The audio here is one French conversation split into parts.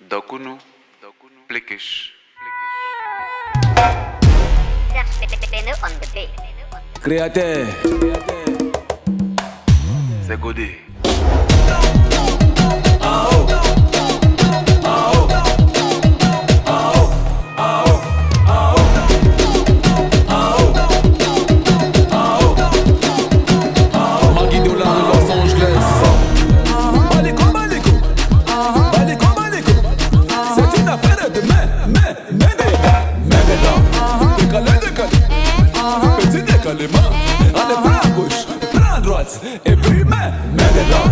Dokunu, Blikish. On the beat. Créateur, C'est Godé. Maguidola de Los Angeles. Baliko, baliko, baliko, baliko. C'est une affaire de main des gars. Décalé, petit décalement. Allez, prends à gauche, prends à droite, et puis main des gars.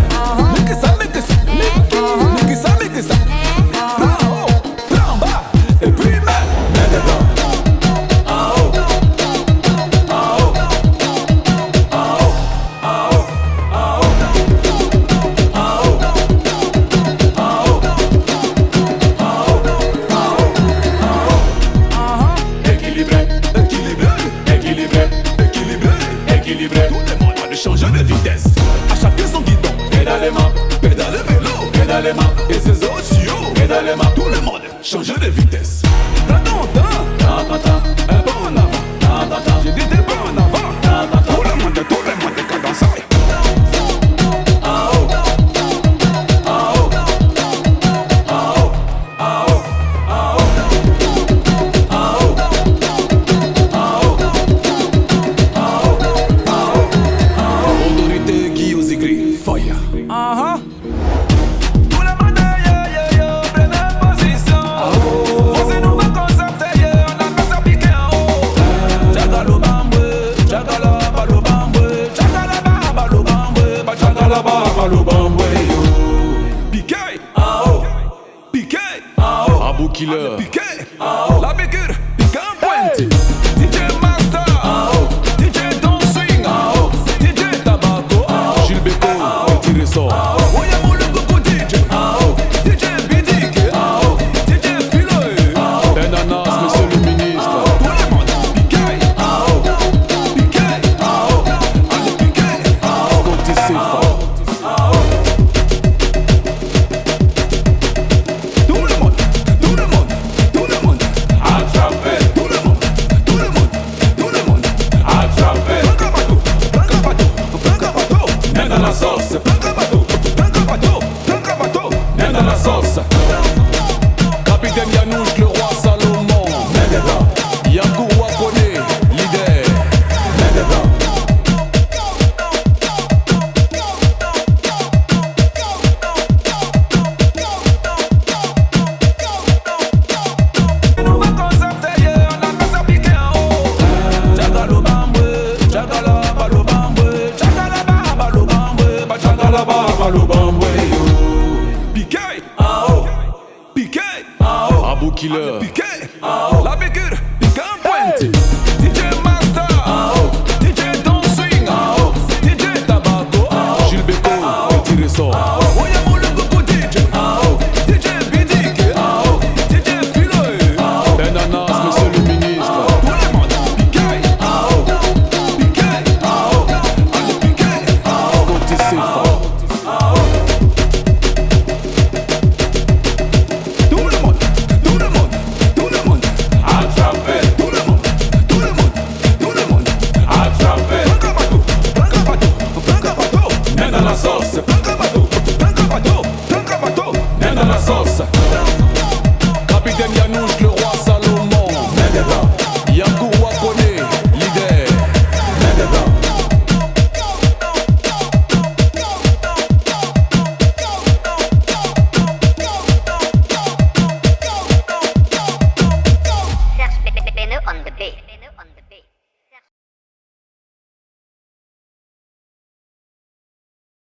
Nique ça, nique ça. Prends en haut, prends en bas, et puis main des gars. Équilibré, tout le monde va changer de vitesse. À chacun son guidon, pédalement, pédale vélo, pédalement, et ses aussi haut, pédalement, tout le monde change de vitesse. Prends ton temps, un pas en avant, j'ai dit des pas en avant, tout le monde cadence. Killer. Piqué, la bigure, piqué en pointe. DJ Master, DJ Don Swing, DJ Tabaco, Gilles Beko, petit ressort. Voyez-moi le coco DJ, DJ Bidik, DJ Philo, Benanas, monsieur le ministre. Tout le monde, piqué, allez piqué, Scotty Sefa. Capitaine Yanouche, le roi Salomon. Yakou Wakone, leader. Abou Killer, piqué, la bigure, piqué en pointe. DJ Master, DJ Don Swing, DJ Tabaco, Gilles Beko, petit ressort. Voyez-moi le coco DJ, DJ Bidik, DJ Philo, Benanas, monsieur le ministre. Tout le monde, piqué, allez piqué, Scotty Sefa. Capitaine Yanouche, le roi Salomon. Yakou Wakone, leader. On the beat.